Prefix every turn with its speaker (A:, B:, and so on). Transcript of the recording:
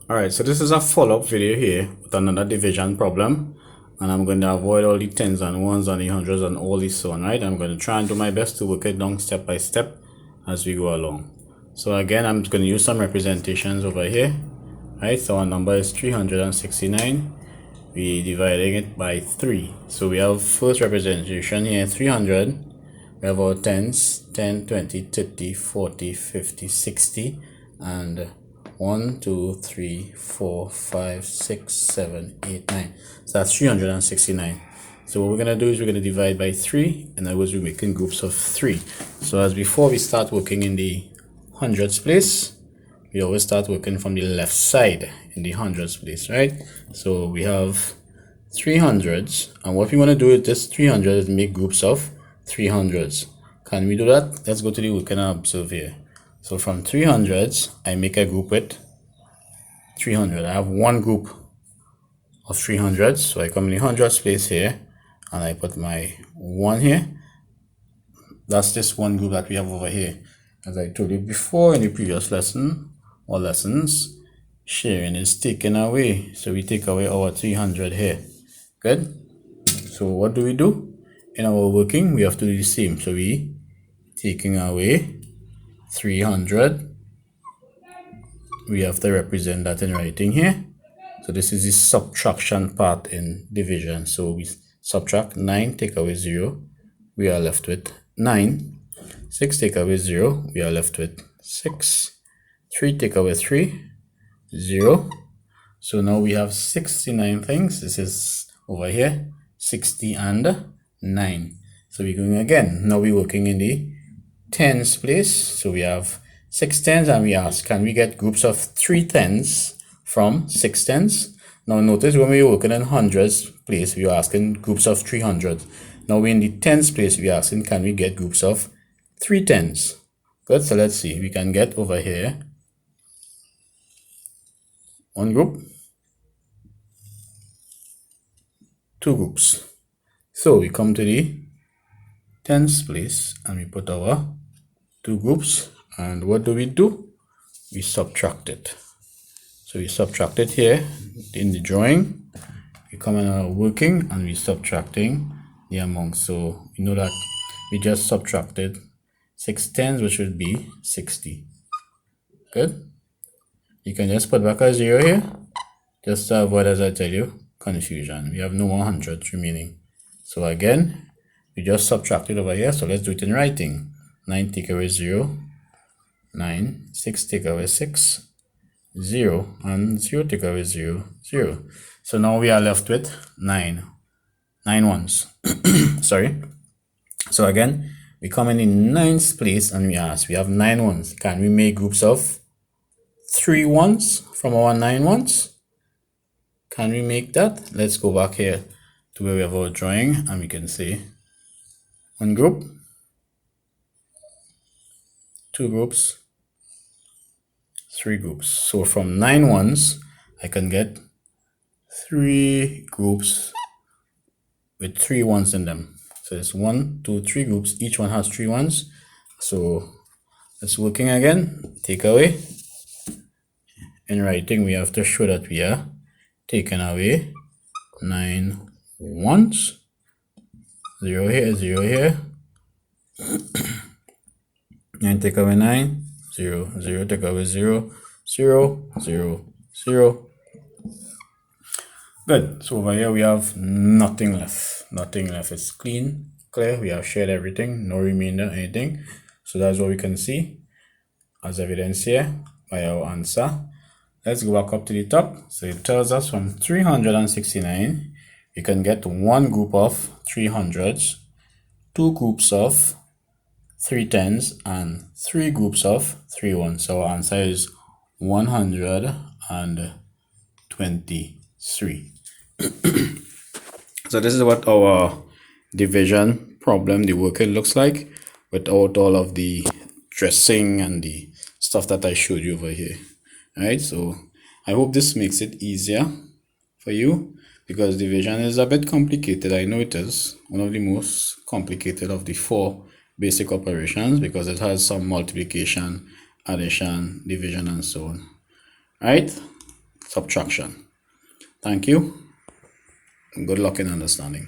A: Alright, so this is a follow-up video here with another division problem, and I'm going to avoid all the tens and ones and the hundreds and all this so on, right? I'm going to try and do my best to work it down step by step as we go along. So again, I'm going to use some representations over here, right? So our number is 369. We dividing it by 3. So we have first representation here, 300. We have our tens, 10, 20, 30, 40, 50, 60, and 1, 2, 3, 4, 5, 6, 7, 8, 9. So that's 369. So what we're going to do is we're going to divide by 3, and that was we're making groups of 3. So as before we start working in the hundreds place, we always start working from the left side in the hundreds place, right? So we have 300s, and what we want to do with this 300 is make groups of 300s. Can we do that? Let's go to the work and observe here. So from 300s, I make a group with 300. I have one group of 300s, so I come in the hundreds place here, and I put my 1 here. That's this one group that we have over here. As I told you before in the previous lesson or lessons, sharing is taken away. So we take away our 300 here. Good. So what do? In our working, we have to do the same. So we taking away 300. We have to represent that in writing here. So this is the subtraction part in division. So we subtract 9, take away 0. We are left with 9. 6 take away 0. We are left with 6. 3 take away 3. 0. So now we have 69 things. This is over here 60 and 9. So we're going again. Now we're working in the tens place. So we have 6 tens, and we ask, can we get groups of 3 tens from 6 tens? Now notice when we're working in hundreds place, we are asking groups of 300. Now we're in the tens place, we're asking, can we get groups of 3 tens? Good. So let's see. We can get over here one group, 2 groups. So we come to the tens place and we put our 2 groups, and what do? We subtract it. So we subtract it here in the drawing. We come in our working and we subtracting the amount. So we know that we just subtracted 6 tens, which would be 60. Good. You can just put back a 0 here, just to avoid, as I tell you, confusion. We have no 100 remaining. So again, we just subtracted over here. So let's do it in writing. 9 take away 0, 9. 6 take away 6, 0. And 0 take away 0, 0. So now we are left with 9 ones. Sorry. So again, we come in the ninth place and we ask, we have 9 ones. Can we make groups of 3 ones from our 9 ones? Can we make that? Let's go back here to where we have our drawing, and we can say 1 group, 2 groups, 3 groups. So from 9 ones, I can get 3 groups with 3 ones in them. So it's 1, 2, 3 groups. Each one has 3 ones. So it's working again. Take away. In writing, we have to show that we are taking away 9 ones. 0 here, 0 here. 9 take away 9, 0, 0 take away 0, 0, 0, 0. Good. So over here we have nothing left. Nothing left. It's clean, clear. We have shared everything, no remainder, anything. So that's what we can see as evidence here by our answer. Let's go back up to the top. So it tells us from 369, we can get 1 group of 300s, 2 groups of 3 tens, and 3 groups of 3 ones. So our answer is 123. So this is what our division problem, the working looks like, without all of the dressing and the stuff that I showed you over here. Alright, so I hope this makes it easier for you, because division is a bit complicated. I know it is one of the most complicated of the 4 basic operations, because it has some multiplication, addition, division, and so on. Right? subtraction. Thank you. Good luck in understanding.